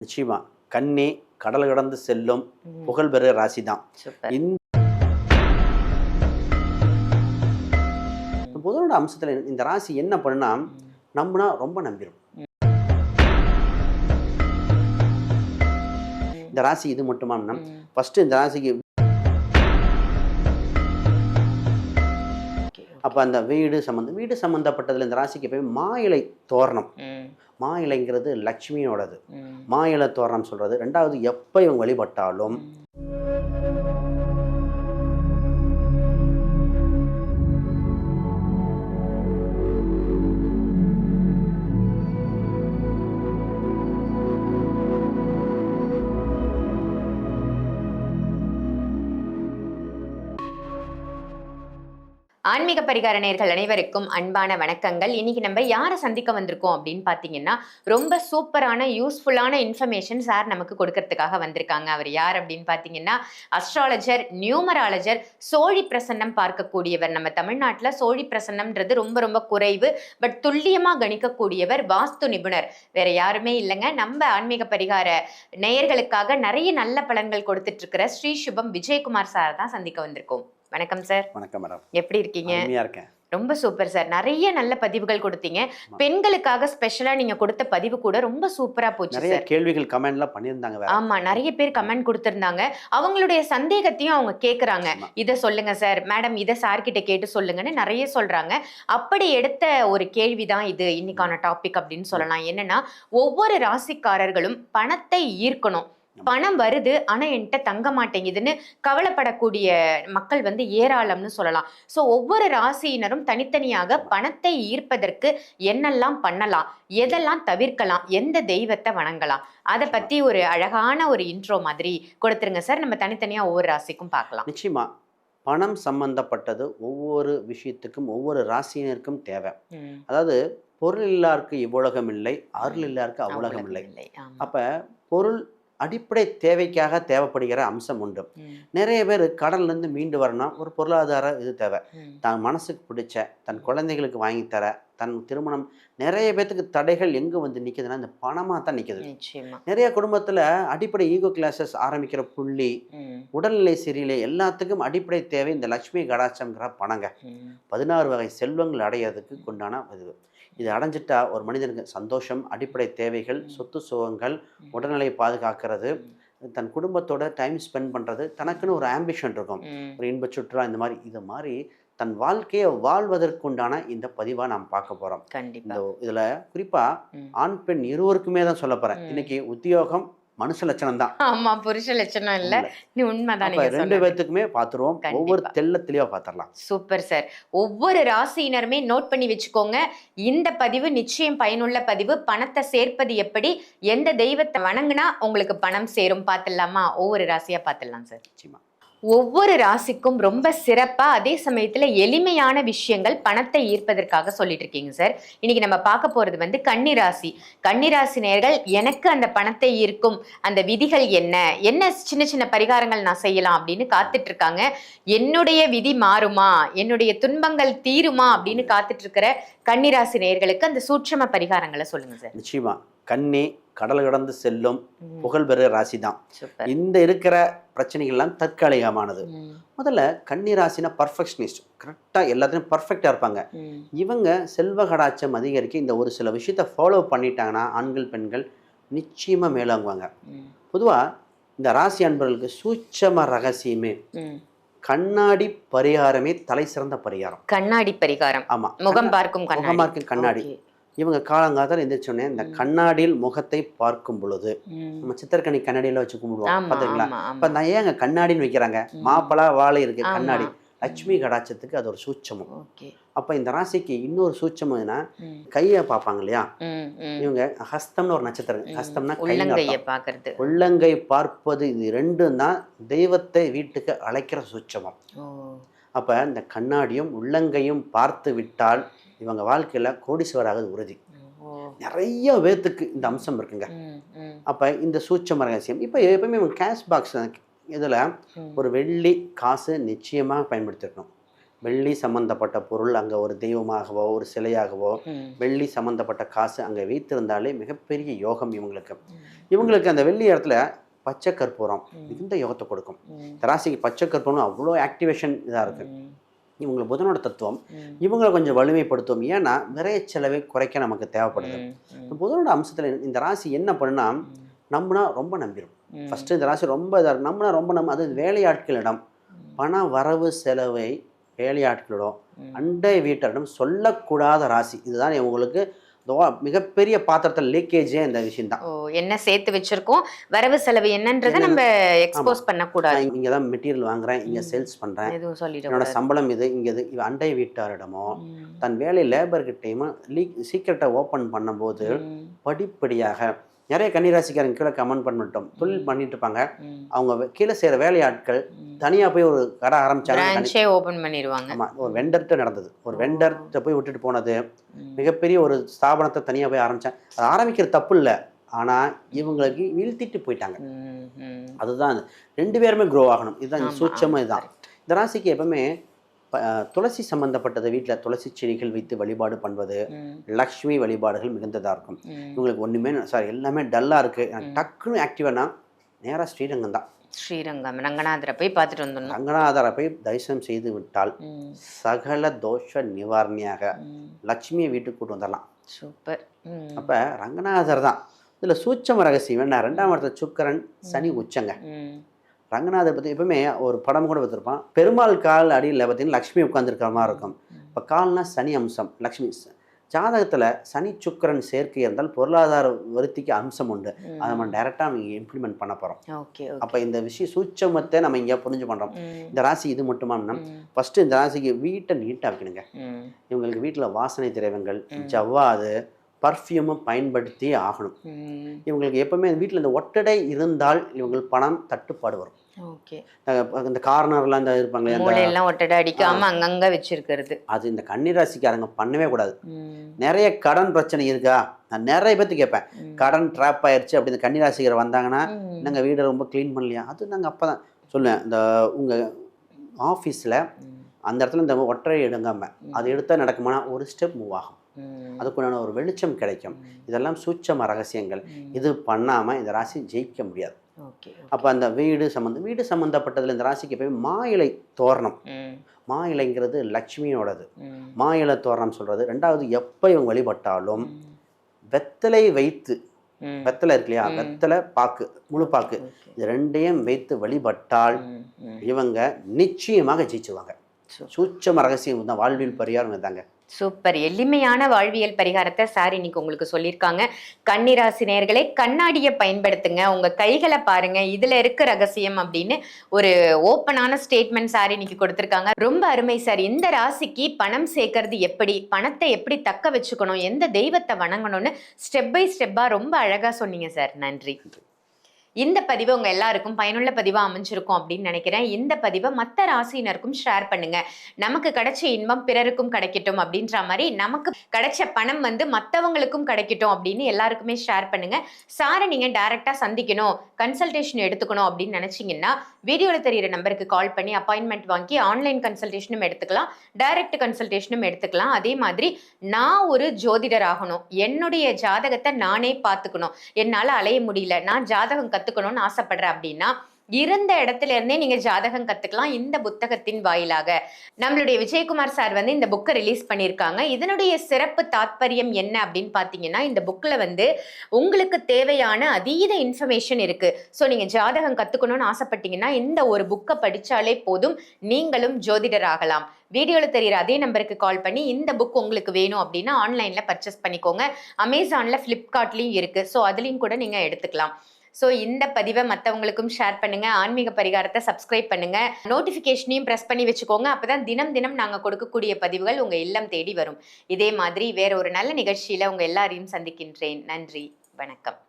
நிச்சயமா. கன்னி கடல் கடந்து செல்லும் புகழ்பெற ராசி தான். சூப்பர். இந்த புதனோட அம்சத்துல இந்த ராசி என்ன பண்ணுனா, நம்புனா ரொம்ப நம்பிரும். இந்த ராசி இது மட்டுமானா, ஃபர்ஸ்ட் இந்த ராசிக்கு அப்ப அந்த வீடு சம்பந்தப்பட்டதுல இந்த ராசிக்கு எப்பயுமே மா இலை தோரணம். மா இலைங்கிறது லட்சுமியோடது. மா இலை தோரணம் சொல்றது. ரெண்டாவது, எப்ப இவங்க வழிபட்டாலும் ஆன்மீக பரிகார நேயர்கள் அனைவருக்கும் அன்பான வணக்கங்கள். இன்னைக்கு நம்ம யாரை சந்திக்க வந்திருக்கோம் அப்படின்னு பார்த்தீங்கன்னா, ரொம்ப சூப்பரான யூஸ்ஃபுல்லான இன்ஃபர்மேஷன் சார் நமக்கு கொடுக்கறதுக்காக வந்திருக்காங்க. அவர் யார் அப்படின்னு பார்த்தீங்கன்னா, அஸ்ட்ராலஜர், நியூமராலஜர், சோழி பிரசன்னம் பார்க்கக்கூடியவர். நம்ம தமிழ்நாட்டில் சோழி பிரசன்னம்ன்றது ரொம்ப ரொம்ப குறைவு, பட் துல்லியமாக கணிக்கக்கூடியவர், வாஸ்து நிபுணர். வேற யாருமே இல்லைங்க, நம்ம ஆன்மீக பரிகார நேயர்களுக்காக நிறைய நல்ல பலன்கள் கொடுத்துட்டு இருக்கிற ஸ்ரீ சுபம் விஜயகுமார் சார் தான் சந்திக்க வந்திருக்கோம். வணக்கம் சார். வணக்கம் மேடம். எப்படி இருக்கீங்க? அருமையா இருக்கேன். ரொம்ப சூப்பர் சார். நிறைய நல்ல பதிவுகள் கொடுத்தீங்க. பெண்களுக்காக ஸ்பெஷலா நீங்க கொடுத்த பதிவு கூட ரொம்ப சூப்பரா போச்சு சார். நிறைய கேள்விகள் கமெண்ட்லாம் பண்ணியிருந்தாங்க. ஆமா, நிறைய பேர் கமெண்ட் கொடுத்திருந்தாங்க. அவங்களுடைய சந்தேகத்தையும் அவங்க கேக்குறாங்க. இத சொல்லுங்க சார், மேடம் இத சார் கிட்ட கேட்டு சொல்லுங்கன்னு நிறைய சொல்றாங்க. அப்படி எடுத்த ஒரு கேள்விதான் இது இன்னைக்கான டாபிக் அப்படின்னு சொல்லலாம். என்னன்னா, ஒவ்வொரு ராசிக்காரர்களும் பணத்தை ஈர்க்கணும், பணம் வருது ஆனா என்கிட்ட தங்க மாட்டேங்குதுன்னு கவலைப்படக்கூடிய மக்கள் ஏராளம்னு சொல்லலாம். ஸோ ஒவ்வொரு ராசியினரும் தனித்தனியாக பணத்தை ஈர்ப்பதற்கு என்னெல்லாம் பண்ணலாம், எதெல்லாம் தவிர்க்கலாம், எந்த தெய்வத்தை வணங்கலாம், அதை பத்தி ஒரு அழகான ஒரு இன்ட்ரோ மாதிரி கொடுத்துருங்க சார். நம்ம தனித்தனியா ஒவ்வொரு ராசிக்கும் பார்க்கலாம். நிச்சயமா. பணம் சம்பந்தப்பட்டது ஒவ்வொரு விஷயத்துக்கும் ஒவ்வொரு ராசியினருக்கும் தேவை. அதாவது பொருள் இல்லாருக்கு இவ்வுலகம் இல்லை, அருள் இல்லாருக்கு அவ்வுலகம் இல்லை. அப்ப பொருள் அடிப்படை தேவைக்காக தேவைப்படுகிற அம்சம் உண்டு. நிறைய பேர் கடல்லேருந்து மீண்டு வரணும், ஒரு பொருளாதார இது தேவை. தன் மனசுக்கு பிடிச்ச, தன் குழந்தைகளுக்கு வாங்கி தர, தன் திருமணம், நிறைய பேர்த்துக்கு தடைகள் எங்கே வந்து நிற்குதுன்னா இந்த பணமாக தான் நிற்குது. நிறைய குடும்பத்தில் அடிப்படை ஈகோ கிளாஸஸ் ஆரம்பிக்கிற புள்ளி, உடல்நிலை சரியில்லை, எல்லாத்துக்கும் அடிப்படை தேவை இந்த லட்சுமி கடாட்சம்ங்கிற பணங்க. 16 வகை செல்வங்கள் அடையிறதுக்கு கொண்டான இது. இது அடைஞ்சிட்டா ஒரு மனிதனுக்கு சந்தோஷம், அடிப்படை தேவைகள், சொத்து சுகங்கள், உடல்நிலையை பாதுகாக்கிறது, தன் குடும்பத்தோட டைம் ஸ்பெண்ட் பண்ணுறது, தனக்குன்னு ஒரு ஆம்பிஷன் இருக்கும், ஒரு இன்ப சுற்றுலா, இந்த மாதிரி இது மாதிரி தன் வாழ்க்கையை வாழ்வதற்குண்டான இந்த பதிவாக நாம் பார்க்க போகிறோம். இந்த இதில் குறிப்பாக ஆண் பெண் இருவருக்குமே தான் சொல்ல போகிறேன். இன்னைக்கு உத்தியோகம் மனுஷ லட்சணம் தான். ஆமா, புருஷ லட்சணம் இல்ல. நீ உண்மைதான். ரெண்டு பேத்துக்குமே பாத்துருவோம். ஒவ்வொரு தெளிவா பாத்திரலாம். Super sir. ஒவ்வொரு ராசியினருமே நோட் பண்ணி வச்சுக்கோங்க. இந்த பதிவு நிச்சயம் பயனுள்ள பதிவு. பணத்தை சேர்ப்பது எப்படி, எந்த தெய்வத்தை வணங்குனா உங்களுக்கு பணம் சேரும் பாத்துடலாமா? ஒவ்வொரு ராசியா பாத்துடலாம் சார். நிச்சயமா. ஒவ்வொரு ராசிக்கும் ரொம்ப சிறப்பா, அதே சமயத்துல எளிமையான விஷயங்கள் பணத்தை ஈர்ப்பதற்காக சொல்லிட்டு இருக்கீங்க சார். இன்னைக்கு நம்ம பார்க்க போறது கன்னிராசி. கன்னிராசி நேயர்கள், எனக்கு அந்த பணத்தை ஈர்க்கும் அந்த விதிகள் என்ன என்ன சின்ன சின்ன பரிகாரங்கள் நான் செய்யலாம் அப்படின்னு காத்துட்டு இருக்காங்க. என்னுடைய விதி மாறுமா, என்னுடைய துன்பங்கள் தீருமா அப்படின்னு காத்துட்டு இருக்கிற கன்னிராசி நேயர்களுக்கு அந்த சூட்சம பரிகாரங்களை சொல்லுங்க சார். நிச்சயமா. கன்னி கடல் கடந்து செல்லும் புகழ்பெற ராசி தான். இந்த இருக்கிற பிரச்சனைகள்லாம் தற்காலிகமானது. முதல்ல கன்னி ராசினா பர்ஃபெக்ஷனிஸ்ட், கரெக்டா எல்லாத்தையும் பர்ஃபெக்டா இருப்பாங்க. இவங்க செல்வ கடாட்சம் அதிகரிக்க இந்த ஒரு சில விஷயத்த ஃபாலோ பண்ணிட்டாங்கன்னா ஆண்கள் பெண்கள் நிச்சயமா மேலாங்குவாங்க. பொதுவா இந்த ராசி அன்பர்களுக்கு சூட்சம ரகசியமே கண்ணாடி பரிகாரமே தலை சிறந்த பரிகாரம். கண்ணாடி பரிகாரம். ஆமா, முகம் பார்க்கும் கண்ணாடி. இவங்க காலங்காலத்தில் எந்திரிச்சோடனே இந்த கண்ணாடியில் முகத்தை பார்க்கும் பொழுது, நம்ம சித்திரக்கணி கண்ணாடியில வச்சு கும்பிடுவோம் பாத்தீங்களா? இப்ப நான் ஏங்க கண்ணாடின்னு வைக்கிறாங்க? மாப்பழா வாழை இருக்கு கண்ணாடி, லட்சுமி கடாட்சத்துக்கு அது ஒரு சூட்சமம். அப்ப இந்த ராசிக்கு இன்னொரு சூட்சம்னா கையை பார்ப்பாங்க இல்லையா? இவங்க ஹஸ்தம்னு ஒரு நட்சத்திரம். ஹஸ்தம்னா கை, உள்ளங்கை பார்ப்பது. இது ரெண்டும் தான் தெய்வத்தை வீட்டுக்கு அழைக்கிற சூட்சமம். அப்ப இந்த கண்ணாடியும் உள்ளங்கையும் பார்த்து விட்டால் இவங்க வாழ்க்கையில கோடீஸ்வராக உறுதி. நிறைய பேத்துக்கு இந்த அம்சம் இருக்குங்க. அப்ப இந்த சூட்சம ரகசியம் இப்ப எப்பவுமே கேஷ் பாக்ஸ் இதுல ஒரு வெள்ளி காசு நிச்சயமாக பயன்படுத்திருக்கணும். வெள்ளி சம்பந்தப்பட்ட பொருள் அங்கே ஒரு தெய்வமாகவோ ஒரு சிலையாகவோ வெள்ளி சம்பந்தப்பட்ட காசு அங்கே வைத்திருந்தாலே மிகப்பெரிய யோகம் இவங்களுக்கு. இவங்களுக்கு அந்த வெள்ளி இடத்துல பச்சை கற்பூரம் மிகுந்த யோகத்தை கொடுக்கும். இந்த ராசிக்கு பச்சை கற்பூரம் அவ்வளோ ஆக்டிவேஷன் இதாக இருக்குது. இவங்களுக்கு புதனோட தத்துவம் இவங்களை கொஞ்சம் வலிமைப்படுத்தும். ஏன்னா விரைய செலவை குறைக்க நமக்கு தேவைப்படுது. புதனோட அம்சத்தில் இந்த ராசி என்ன பண்ணுனா, நம்பினா ரொம்ப நம்பிடும். ஃபஸ்ட்டு இந்த ராசி ரொம்ப இதாக இருக்கும். நம்பினா ரொம்ப அது வேலையாட்களிடம் பண வரவு செலவை வேலையாட்களிடம் அண்டை வீட்டரிடம் சொல்லக்கூடாத ராசி. இதுதான் இவங்களுக்கு மிகப்பெரிய பாத்திரத்தில் லீக்கேஜே இந்த விஷயம் தான். என்ன சேர்த்து வச்சிருக்கோம், வரவு செலவு என்னன்றதை நம்ம எக்ஸ்போஸ் பண்ணக்கூடாது. இங்கே தான் மெட்டீரியல் வாங்குறேன், இங்கே சேல்ஸ் பண்ணுறேன், என்னோட சம்பளம் இது, இங்கே இது. அண்டை வீட்டாரிடமோ தன் வேலை லேபர்கிட்டையுமோ சீக்கிரட்டை ஓப்பன் பண்ணும்போது படிப்படியாக நிறைய கன்னிராசிக்காரங்க கீழே கமெண்ட் பண்ணிட்டோம். தொழில் பண்ணிட்டு இருப்பாங்க, அவங்க கீழே செய்கிற வேலையாட்கள் தனியாக போய் ஒரு கடை ஆரம்பிச்சாங்க, ஓப்பன் பண்ணிடுவாங்க. ஆமாம், ஒரு வெண்டர்கிட்ட நடந்தது. ஒரு வெண்டர்கிட்ட போய் விட்டுட்டு போனது, மிகப்பெரிய ஒரு ஸ்தாபனத்தை தனியாக போய் ஆரம்பித்தாங்க. அது ஆரம்பிக்கிற தப்பு இல்லை, ஆனால் இவங்களுக்கு வீழ்த்திட்டு போயிட்டாங்க. அதுதான் 2 பேருமே க்ரோ ஆகணும். இதுதான் சூட்சமாக. இதுதான் இந்த ராசிக்கு எப்பவுமே துளசி சம்பந்தப்பட்டது வீட்டில் துளசி செடிகள் வைத்து வழிபாடு பண்ணுவது, லக்ஷ்மி வழிபாடுகள் மிகுந்ததாக இருக்கும். இவங்களுக்கு ஒன்றுமே எல்லாமே டல்லாக இருக்குது, டக்குன்னு ஆக்டிவானா நேராக ஸ்ரீரங்கம் தான். ஸ்ரீரங்கம் ரங்கநாதரை போய் பார்த்துட்டு வந்துடணும். ரங்கநாதரை போய் தரிசனம் செய்து விட்டால் சகல தோஷ நிவாரணியாக லட்சுமியை வீட்டுக்கு கூட்டு வந்துடலாம். சூப்பர். அப்போ ரங்கநாதர் தான் இதில் சூட்சம ரகசியம். என்ன, 2ஆம் இடத்துல சுக்கிரன் சனி உச்சங்க. ரங்கநாதர் பற்றி எப்பவுமே ஒரு படம் கூட பார்த்துருப்பான். பெருமாள் கால் அடியில் பார்த்தீங்கன்னா லக்ஷ்மி உட்காந்துருக்கிற மாதிரி இருக்கும். இப்போ கால்னா சனி அம்சம், லக்ஷ்மி. ஜாதகத்தில் சனி சுக்கிரன் சேர்க்கை இருந்தால் பொருளாதார வருத்திக்கு அம்சம் உண்டு. அதை நம்ம டைரெக்டாக நம்ம இம்ப்ளிமெண்ட் பண்ண போகிறோம். அப்போ இந்த விஷயம் சூட்சமத்தை நம்ம இங்கே புரிஞ்சு பண்ணுறோம். இந்த ராசி இது மட்டுமானா, ஃபஸ்ட்டு இந்த ராசிக்கு வீட்டை நீட்டாக வைக்கணுங்க. இவங்களுக்கு வீட்டில் வாசனை திரவியங்கள், ஜவ்வாது, பர்ஃப்யூமும் பயன்படுத்தி ஆகணும். இவங்களுக்கு எப்பவுமே வீட்டில் இந்த ஒட்டடை இருந்தால் இவங்களுக்கு பணம் தட்டுப்பாடு வரும். இந்த கார்னர்லாம் இந்த இருப்பாங்களே, ஒட்டடை அடிக்காம அங்கங்க வச்சிருக்கிறது, அது இந்த கன்னிராசிக்காரங்க பண்ணவே கூடாது. நிறைய கடன் பிரச்சனை இருக்கா, நான் நிறைய பேர்த்து கேட்பேன், கடன் ட்ராப் ஆயிடுச்சு அப்படி இந்த கன்னிராசிக்காரர் வந்தாங்கன்னா, நாங்கள் வீடை ரொம்ப க்ளீன் பண்ணலையா, அது நாங்கள் அப்போ தான் சொல்லுவேன். இந்த உங்கள் ஆஃபீஸில் அந்த இடத்துல இந்த ஒற்றை எடுங்காமல் அது எடுத்தால் நடக்குமானா ஒரு ஸ்டெப் மூவ் ஆகும். அதுக்குண்டான ஒரு வெளிச்சம் கிடைக்கும். இதெல்லாம் சூட்சம ரகசியங்கள். இது பண்ணாமல் இந்த ராசி ஜெயிக்க முடியாது. அப்போ அந்த வீடு சம்மந்தப்பட்டதில் இந்த ராசிக்கு போய் மா இலை தோரணம். மா இலைங்கிறது லக்ஷ்மியோடது. மா இலை தோரணம் சொல்கிறது. 2வது, எப்போ இவங்க வழிபட்டாலும் வெத்தலை வைத்து, வெத்தலை இருக்கு இல்லையா, வெத்தலை பாக்கு, முழு பாக்கு, இது 2யும் வைத்து வழிபட்டால் இவங்க நிச்சயமாக ஜெயிச்சுவாங்க. சூட்சம ரகசியம் தான், வாழ்வியல் பரிகாரம் தாங்க. சூப்பர். எளிமையான வாழ்வியல் பரிகாரத்தை சார் இன்னைக்கு உங்களுக்கு சொல்லியிருக்காங்க. கன்னிராசி நேயர்களே, கண்ணாடியை பயன்படுத்துங்க, உங்க கைகளை பாருங்க, இதுல இருக்க ரகசியம் அப்படின்னு ஒரு ஓப்பனான ஸ்டேட்மெண்ட் சார் இன்னைக்கு கொடுத்திருக்காங்க. ரொம்ப அருமை சார். இந்த ராசிக்கு பணம் சேர்க்கறது எப்படி, பணத்தை எப்படி தக்க வச்சுக்கணும், எந்த தெய்வத்தை வணங்கணும்னு ஸ்டெப் பை ஸ்டெப்பா ரொம்ப அழகா சொன்னீங்க சார். நன்றி. இந்த பதிவு உங்க எல்லாருக்கும் பயனுள்ள பதிவா அமைஞ்சிருக்கும் அப்படின்னு நினைக்கிறேன். இந்த பதிவை மற்ற ராசியினருக்கும் ஷேர் பண்ணுங்க. நமக்கு கிடைச்ச இன்பம் பிறருக்கும் கிடைக்கட்டும் அப்படின்ற மாதிரி, நமக்கு கிடைச்ச பணம் மற்றவங்களுக்கும் கிடைக்கட்டும் அப்படின்னு எல்லாருக்குமே ஷேர் பண்ணுங்க. சாரை நீங்க டைரக்டா சந்திக்கணும், கன்சல்டேஷன் எடுத்துக்கணும் அப்படின்னு நினைச்சீங்கன்னா வீடியோவில் தெரியிற நம்பருக்கு கால் பண்ணி அப்பாயின்மெண்ட் வாங்கி ஆன்லைன் கன்சல்டேஷனும் எடுத்துக்கலாம், டைரக்ட் கன்சல்டேஷனும் எடுத்துக்கலாம். அதே மாதிரி நான் ஒரு ஜோதிடர் ஆகணும், என்னுடைய ஜாதகத்தை நானே பார்த்துக்கணும், என்னால் அலைய முடியல, நான் ஜாதகம் கத்துக்கணும்னு ஆசைப்படுறேன் அப்படின்னா இருந்த இடத்துல இருந்தே நீங்க ஜாதகம் கத்துக்கலாம் இந்த புத்தகத்தின் வாயிலாக. நம்மளுடைய விஜயகுமார் சார் இந்த புக்கை ரிலீஸ் பண்ணியிருக்காங்க. இதனுடைய சிறப்பு தாத்பரியம் என்ன அப்படின்னு பாத்தீங்கன்னா, இந்த புக்ல உங்களுக்கு தேவையான அதீத இன்ஃபர்மேஷன் இருக்கு. ஸோ நீங்க ஜாதகம் கத்துக்கணும்னு ஆசைப்பட்டீங்கன்னா இந்த ஒரு புக்கை படிச்சாலே போதும், நீங்களும் ஜோதிடர் ஆகலாம். வீடியோல தெரியுற அதே நம்பருக்கு கால் பண்ணி இந்த புக் உங்களுக்கு வேணும் அப்படின்னா ஆன்லைன்ல பர்ச்சேஸ் பண்ணிக்கோங்க. அமேசான்ல, பிளிப்கார்ட்லயும் இருக்கு. ஸோ அதுலயும் கூட நீங்க எடுத்துக்கலாம். ஸோ இந்த பதிவை மற்றவங்களுக்கும் ஷேர் பண்ணுங்க. ஆன்மீக பரிகாரத்தை சப்ஸ்கிரைப் பண்ணுங்க. நோட்டிஃபிகேஷனையும் ப்ரெஸ் பண்ணி வச்சுக்கோங்க. அப்பதான் தினம் தினம் நாங்கள் கொடுக்கக்கூடிய பதிவுகள் உங்க இல்லம் தேடி வரும். இதே மாதிரி வேற ஒரு நல்ல நிகழ்ச்சியில உங்க எல்லாரையும் சந்திக்கின்றேன். நன்றி, வணக்கம்.